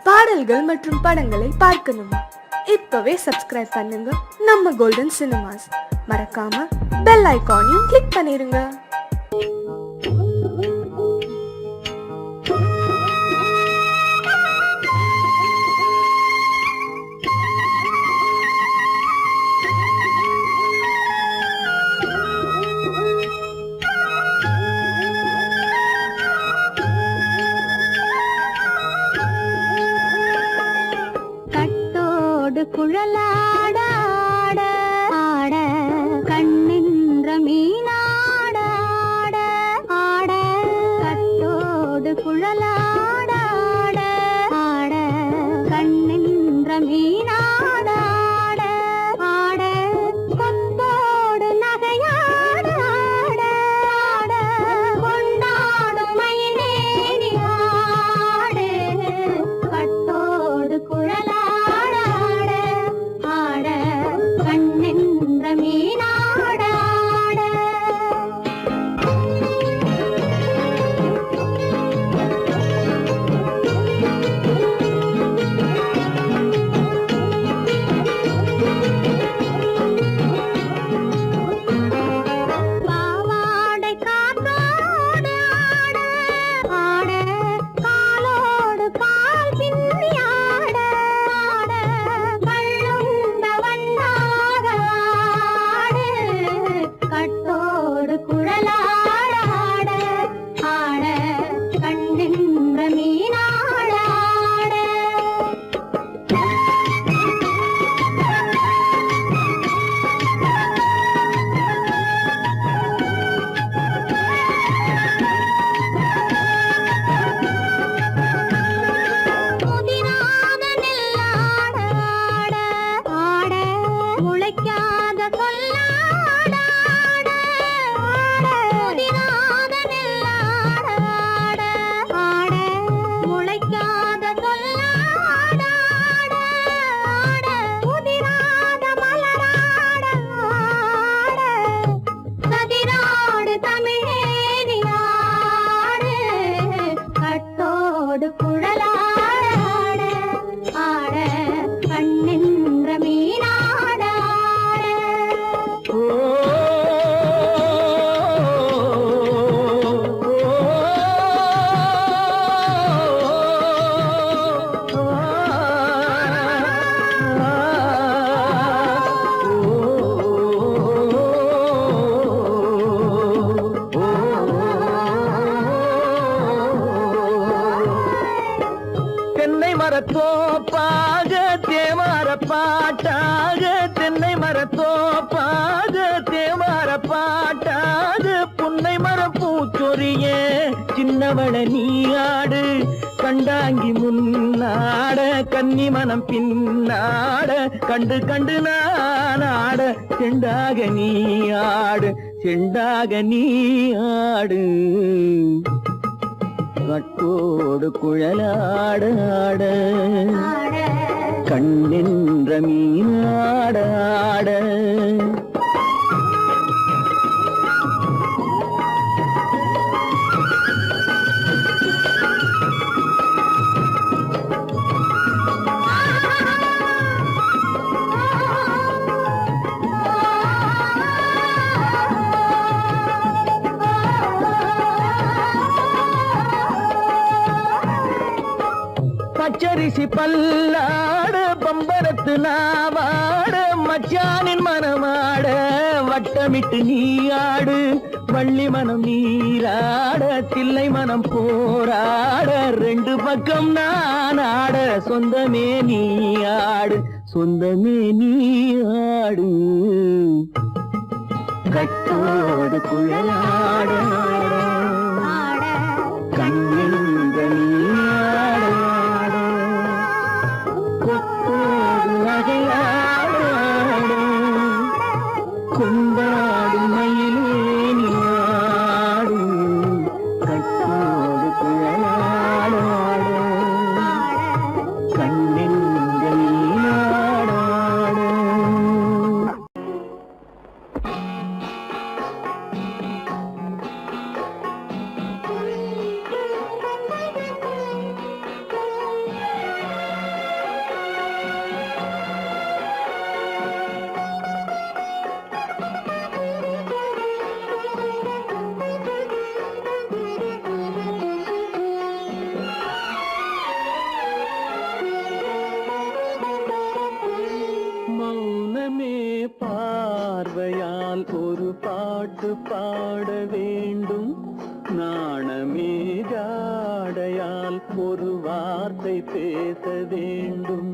பாடல்கள் மற்றும் படங்களை பார்க்கணுமா? இப்பவே சப்ஸ்கிரைப் பண்ணுங்க நம்ம கோல்டன் சினிமாஸ். மறக்காம பெல் ஐகானையும் கிளிக் பண்ணிருங்க. குழலாட ஆட ஆட கண்ணின்ற மீனாட ஆட ஆட கட்டோடு குழலாட ஆட ஆட கண்ணின்ற மீனாட ஆட ஆட கொம்போடு நகையாட ஆட ஆட கொண்டாடும் மயிலேறி ஆடு கட்டோடு குழலாட மரத்தோப்பாக தேமார பாட்டாக தென்னை மரத்தோப்பாக தேமார பாட்டாக புன்னை மர பூச்சொரிய சின்னவள நீயாடு கண்டாங்கி முன்னாட கன்னி மனம் பின்னாட கண்டு கண்டு நானாட செண்டாக நீயாடு செண்டாக நீயாடு கட்டோடு குழலாட கண்ணின்ற மீனாட பச்சரிசி பல்லாட பம்பரத்து நாவாட மச்சானின் மனமாட வட்டமிட்டு நீயாடு வள்ளி மனம் நீராட தில்லை மனம் போராட ரெண்டு பக்கம் நான் ஆட சொந்தமே நீயாடு சொந்தமே நீயாடு கட்டோடு குழலாட கண்ணின்ற நீயாட கொண்டாடு மயிலே நீயாடு கட்டோடு குழலாட கண்ணின்ற நீயாட. பாட்டு பாட வேண்டும். நாணமே ஜாடையால் ஒரு வார்த்தை பேச வேண்டும்.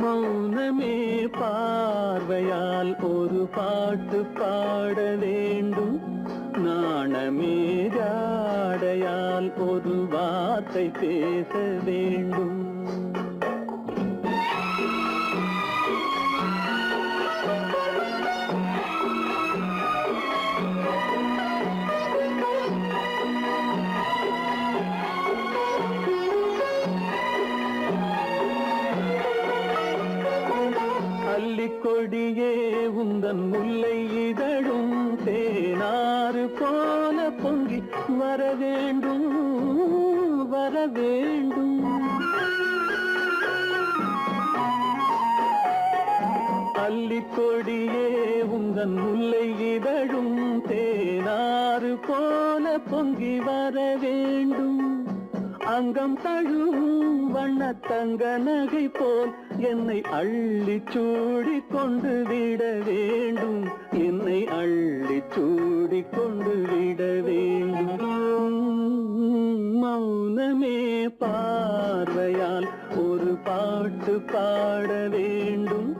மௌனமே பார்வையால் ஒரு பாட்டு பாட வேண்டும். நாணமே ஜாடையால் ஒரு வார்த்தை பேச வேண்டும். கொடியே உந்தன் முல்லை இதழும் தேனாறு போல பொங்கி வர வேண்டும் வர வேண்டும். அல்லிக்கொடியே உந்தன் முல்லை இதழும் தேனாறு போல பொங்கி வர வேண்டும். அங்கம் தழுவும் வண்ணத்தங்க நகை போல் என்னை அள்ளி சூடி கொண்டு விட வேண்டும். என்னை அள்ளி சூடி கொண்டு விட வேண்டும். மௌனமே பார்வையால் ஒரு பாட்டு பாட வேண்டும்.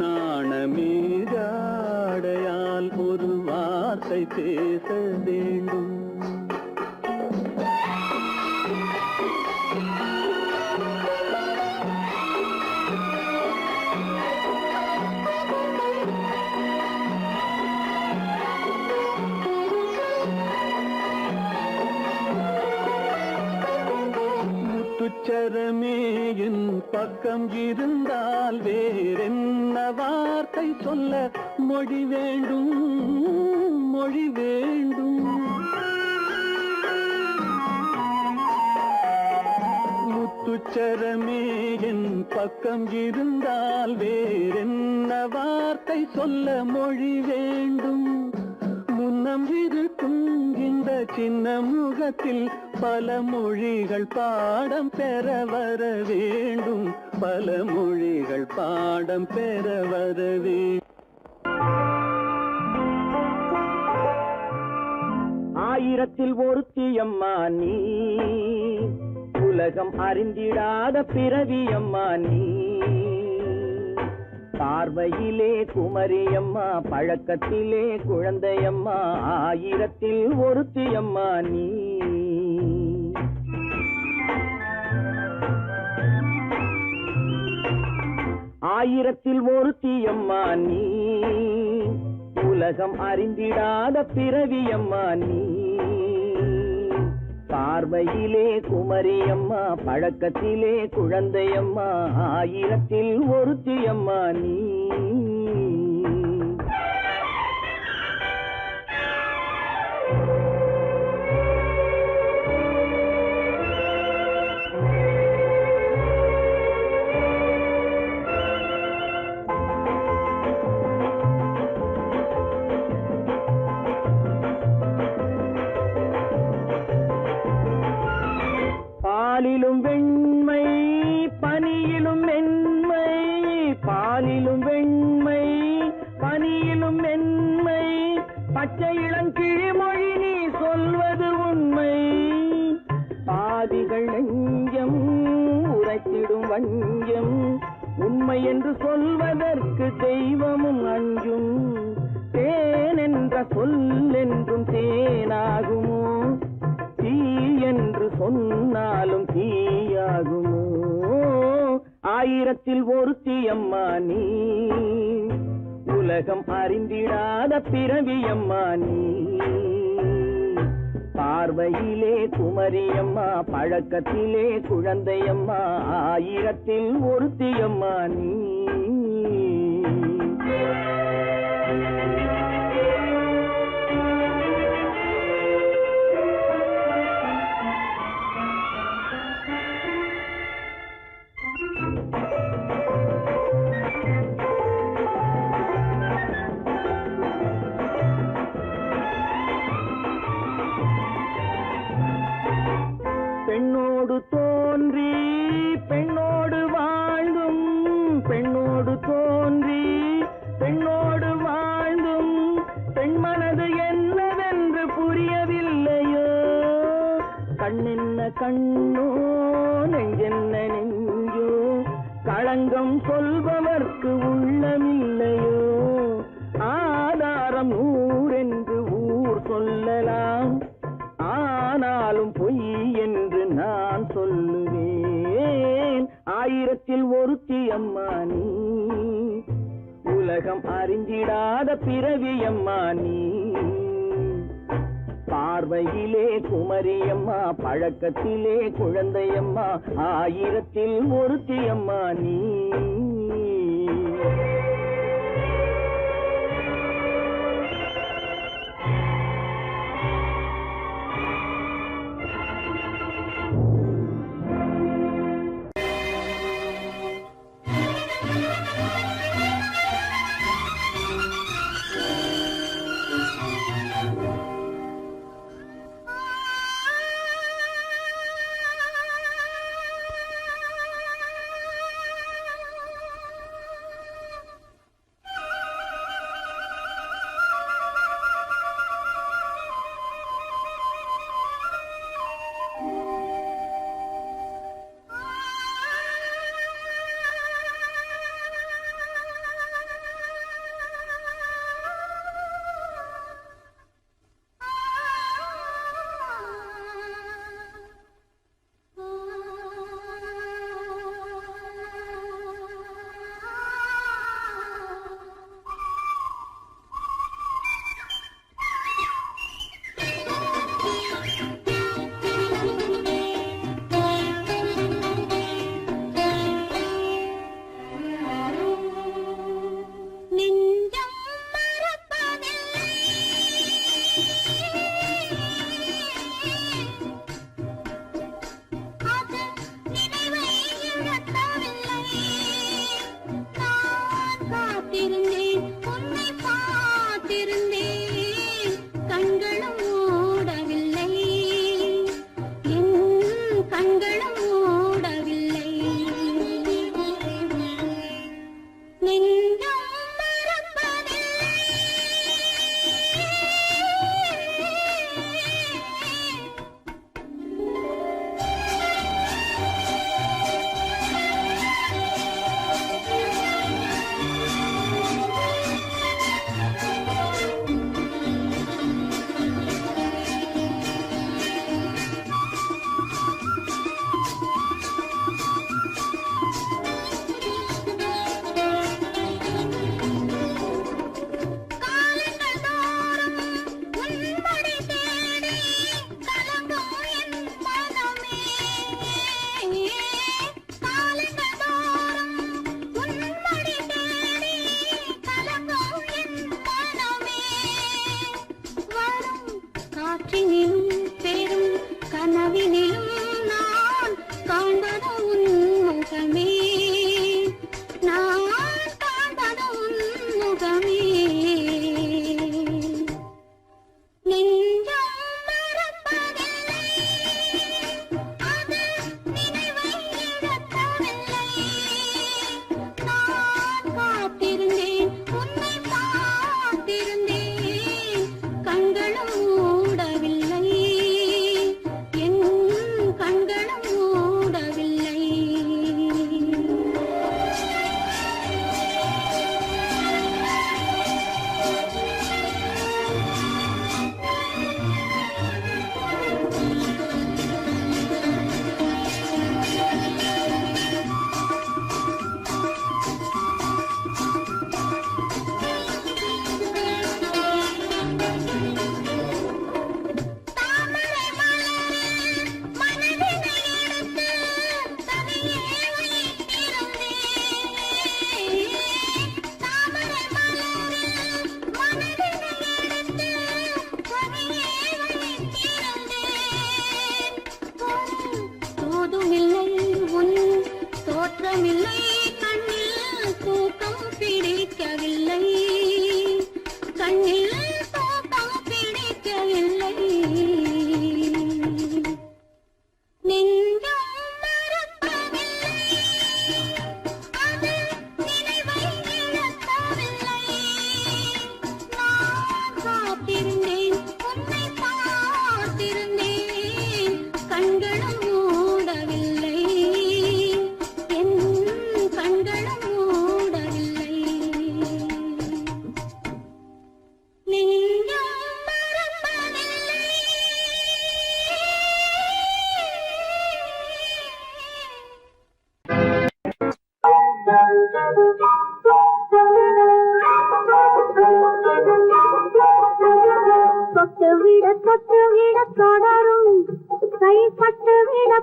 நாணமே ஜாடையால் ஒரு வார்த்தை பேச வேண்டும். முத்துச்சரமே என் பக்கம் இருந்தால் வேறென்ன வார்த்தை சொல்ல மொழி வேண்டும் மொழி வேண்டும். முத்துச்சரமே என் பக்கம் இருந்தால் வேறென்ன வார்த்தை சொல்ல மொழி வேண்டும். முன்னம் இருக்கும் இந்த சின்ன முகத்தில் பல மொழிகள் பாடம் பெற வர வேண்டும். பல மொழிகள் பாடம் பெற வர வேண்டும். ஆயிரத்தில் ஒருத்தியம்மா நீ, உலகம் அறிந்திடாத பிறவியம்மா நீ. பார்வையிலே குமரியம்மா, பழக்கத்திலே குழந்தையம்மா, ஆயிரத்தில் ஒருத்தியம்மா நீ. ஆயிரத்தில் ஒருத்தியம்மா நீ, உலகம் அறிந்திடாத பிறவியம்மா நீ. பார்வையிலே குமரியம்மா, பழக்கத்திலே குழந்தையம்மா, ஆயிரத்தில் ஒருத்தியம்மா நீ. பாலிலும் வெண்மை பனியிலும் மென்மை, பாலிலும் வெண்மை பனியிலும் மென்மை, பச்சை இளங்கிழிமொழி நீ சொல்வது உண்மை. பாதிகள் நெஞ்சம் உரைத்திடும் வஞ்சம், உண்மை என்று சொல்வதற்கு தெய்வமும் அஞ்சும். தேன் என்ற சொல் என்றும் தேனாகுமோ, தீ என்று சொன்னாலும் தீயாகுமோ. ஆயிரத்தில் ஒருத்தியம்மா நீ, உலகம் அறிந்திடாத பிறவியம்மா நீ. பார்வையிலே குமரியம்மா, பழக்கத்திலே குழந்தையம்மா, ஆயிரத்தில் ஒருத்தியம்மா நீ. பெண்ணோடு தோன்றி பெண்ணோடு வாழ்ந்தும், பெண்ணோடு தோன்றி கண்ணோ நெஞ்சென்ன நெஞ்சோ களங்கம் சொல்பவர்க்கு உள்ளமில்லையோ ஆதாரம் நூறென்று ஊர் சொல்லலாம் ஆனாலும் பொய் என்று நான் சொல்லுவேன் ஆயிரத்தில் ஒருத்தி அம்மா நீ உலகம் அறிஞ்சிடாத பிறவி அம்மா நீ பார்வையிலே குமரியம்மா பழக்கத்திலே குழந்தையம்மா ஆயிரத்தில் ஒருத்தி அம்மா நீ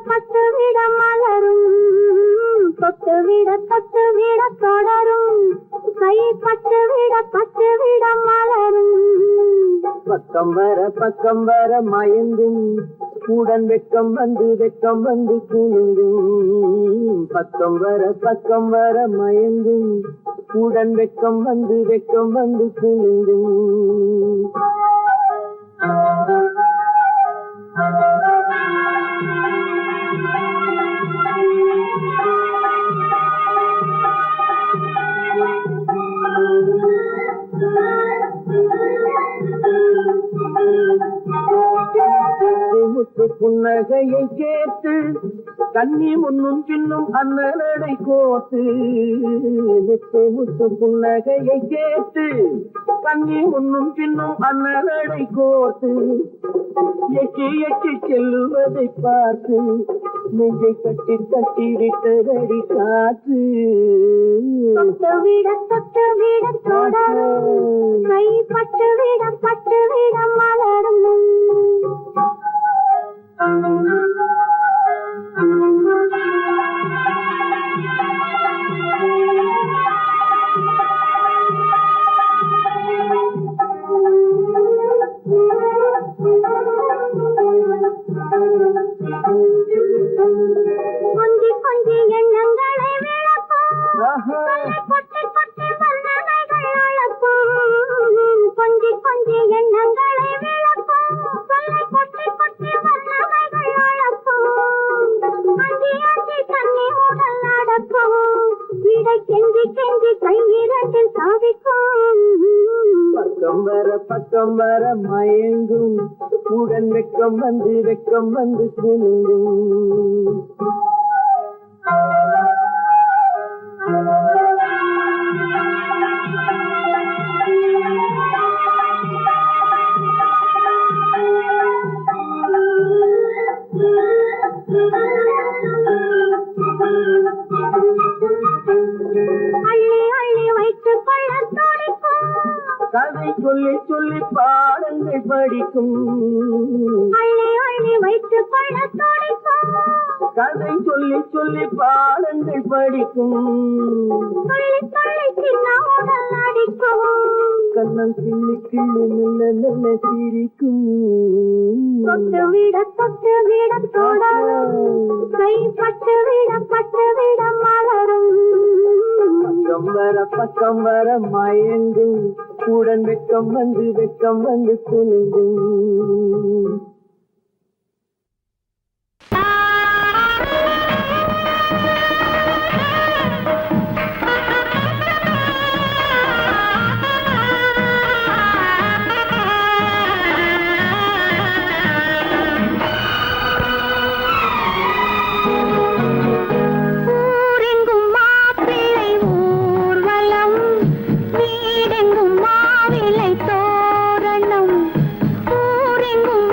பட்டுவிட மலரும் தொட்டுவிட தொடரும் கை பட்டுவிட மலரும் பக்கம் வர மயங்கும் உடன் வெக்கம் வந்து குலுங்கும் பக்கம் வர மயங்கும் உடன் வெக்கம் வந்து குலுங்கும் முத்து புன்னகையை கேட்டு கண்ணி முன்னும் பின்னும் அண்ணனடை கோத்து முத்து புன்னகையை கேட்டு கண்ணி முன்னும் பின்னும் அண்ணனடை கோத்து எட்டி செல்லுவதை பார்த்து நெஞ்சை கட்டி விட்டதடி காற்று தொட்டுவிட தொடரும் கை பட்டுவிட மலரும் கொஞ்சி எண்ணங்களை விளக்கும் கொட்டி வண்ணனைகள் அழப்பும் கொஞ்சி எண்ணங்களை விளக்கும் கொட்டி வண்ணனைகள் அழப்பும் அஞ்சி தண்ணி உடல் நடக்கும் இடை கெஞ்சி கையிரண்டில் சாதிக்கும் பக்கம் வர மயங்கும் உடன் வெக்கம் வந்து குலுங்கும் அள்ளி வைத்துக் கொள்ள துடிக்கும் கதை சொல்லி பாடங்கள் படிக்கும் அள்ளி வைத்துக் கொள்ள துடிக்கும் கதை சொல்லி பாடங்கள் படிக்கும் சொல்லி சின்ன உடல் அடிக்கும் கண்ணம் கிள்ளி சிரிக்கும் தொட்டுவிட தொடரும் கை பட்டுவிட மலரும் பக்கம் வர மயங்கும் உடன் வெக்கம் வந்து குலுங்கும் வீடெங்கும் மாவிலை தோரணம் ஊரெங்கும்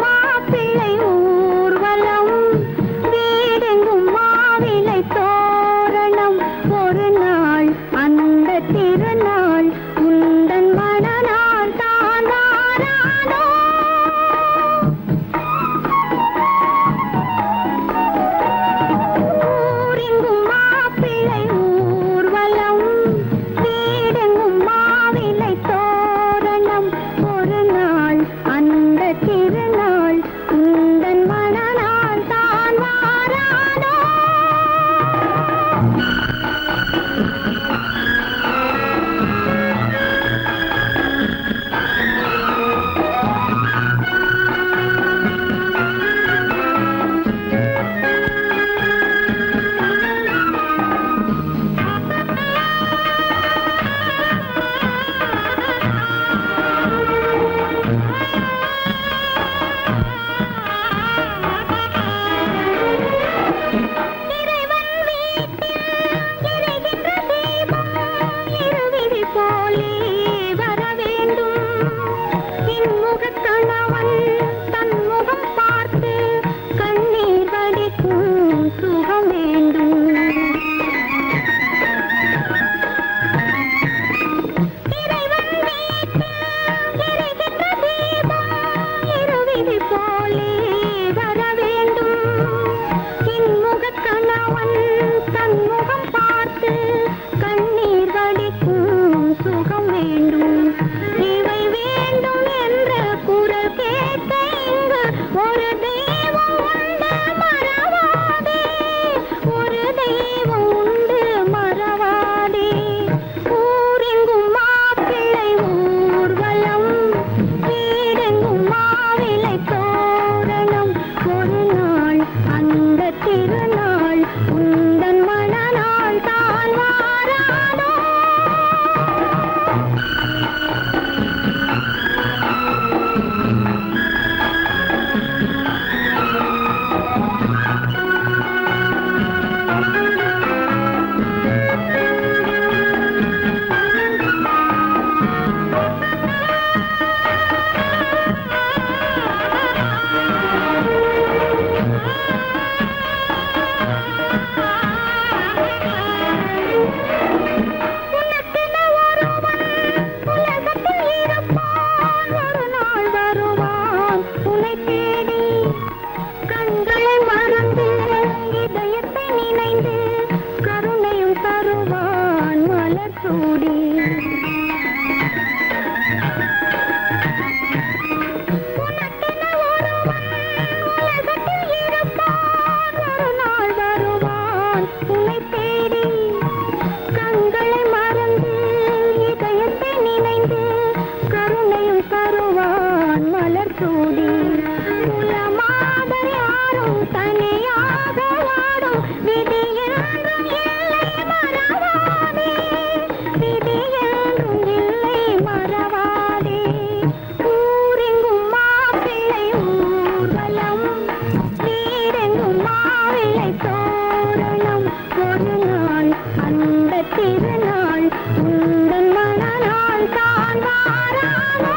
தோரணம் ஒரு நாள் அந்த திருநாள் உந்தன் மணநாள் தான் வாராமோ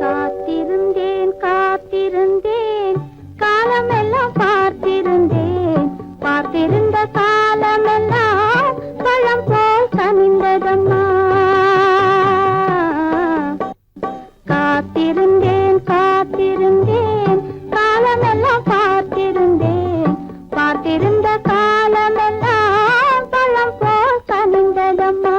காத்திருந்தேன் காத்திருந்தேன் காலமெல்லாம் பார்த்திருந்தேன் பார்த்திருந்த காலமெல்லாம் பழம் போல் கனிந்ததம்மா காத்திருந்தேன் காத்திருந்தேன் காலமெல்லாம் பார்த்திருந்தேன் பார்த்திருந்த காலமெல்லாம் பழம் போல் கனிந்ததம்மா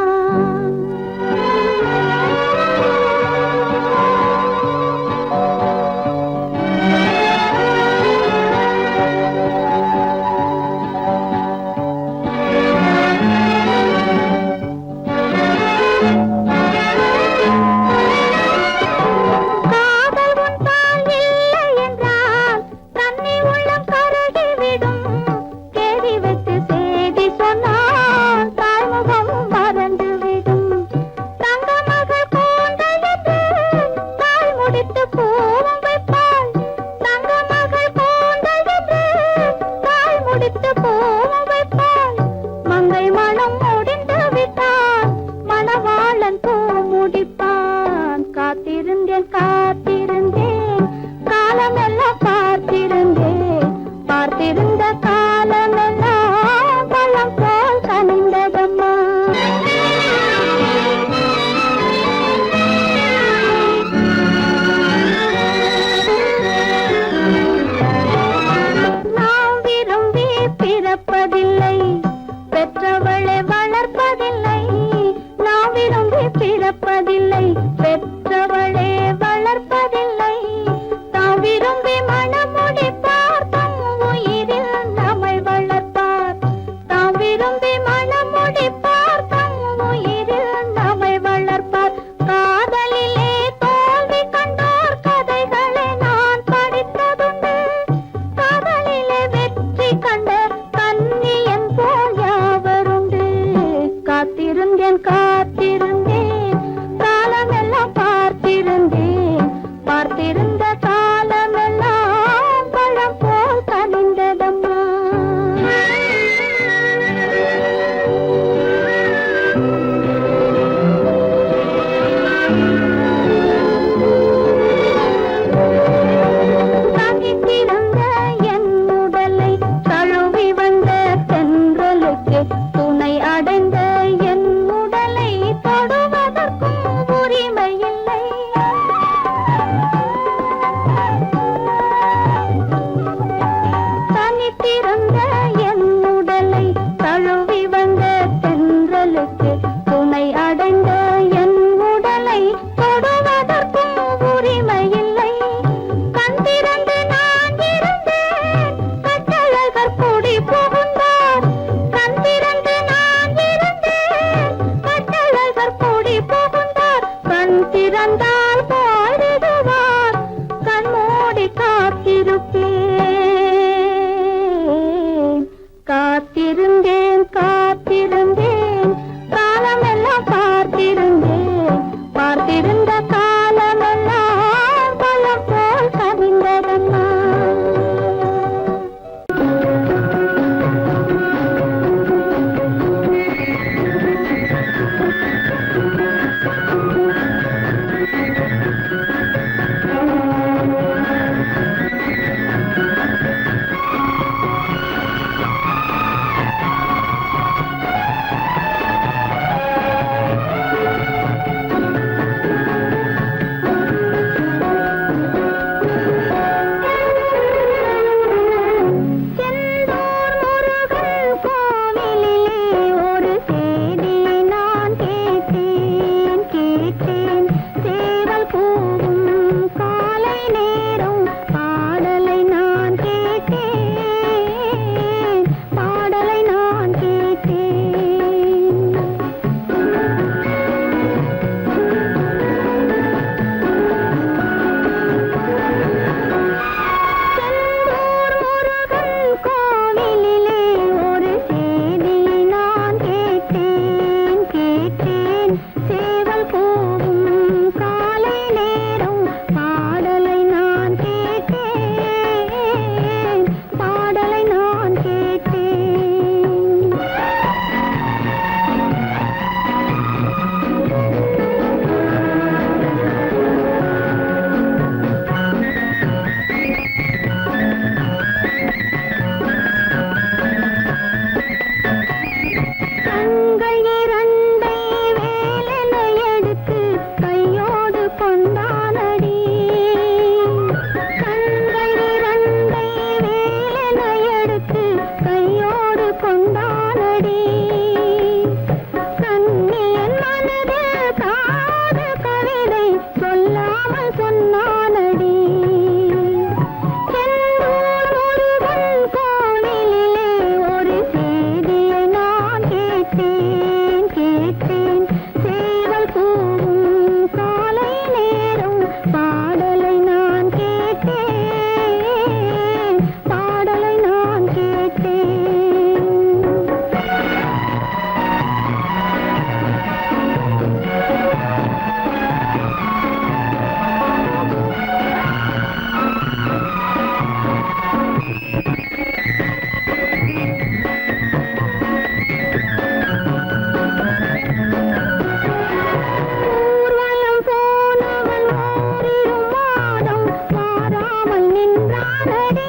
நின்றானடி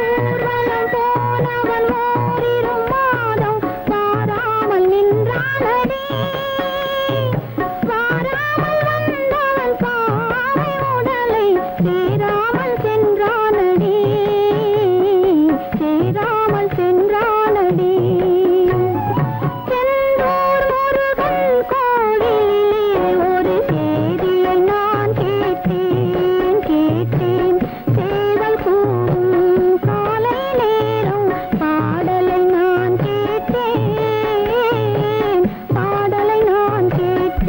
ஊர்வலம் போனவன் ஓரிரு மாதம் வாராமல் நின்றானடி வாராமல் வந்தவன் பாவை உடலை சேராமல் சென்றானடி சேராமல் சென்றானடி செந்தூர் முருகன் கோவிலிலே ஒரு செய்தியை நான் கேட்டேன் கேட்டேன் சேவல் கூவும் காலை நேரம் பாடலை நான் கேட்டேன் பாடலை நான் கேட்டேன்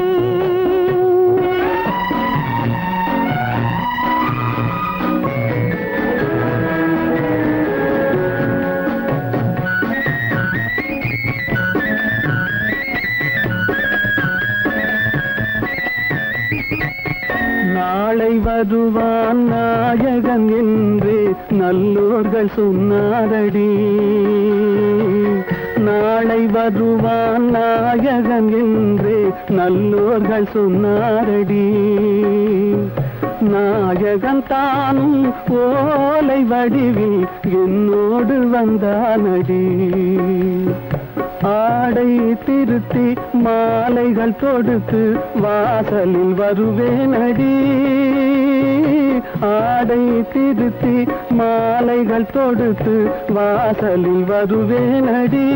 நாளை வருவான் நாயகன் என்று நல்லோர்கள் சொன்னாரடி நாளை வருவான் நாயகன் என்று நல்லோர்கள் சொன்னாரடி நாயகன் தானும் ஓலை வடிவில் என்னோடு வந்தானடி ஆடை திருத்தி மாலைகள் தொடுத்து வாசலில் வருவேனடி ஆடை திருத்தி மாலைகள் தொடுத்து வாசலில் வருவேனடி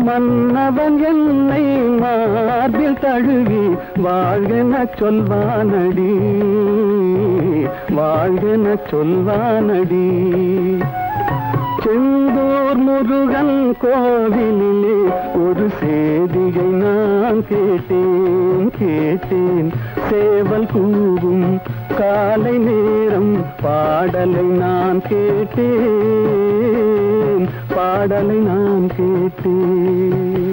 மன்னவன் என்னை மார்பில் தழுவி வாழ்கென சொல்வானடி வாழ்கென சொல்வானடி செந்தூர் முருகன் கோவிலிலே ஒரு செய்தியை நான் கேட்டேன் கேட்டேன் சேவல் கூவும் காலை நேரம் பாடலை நான் கேட்டேன் பாடலை நான் கேட்டேன்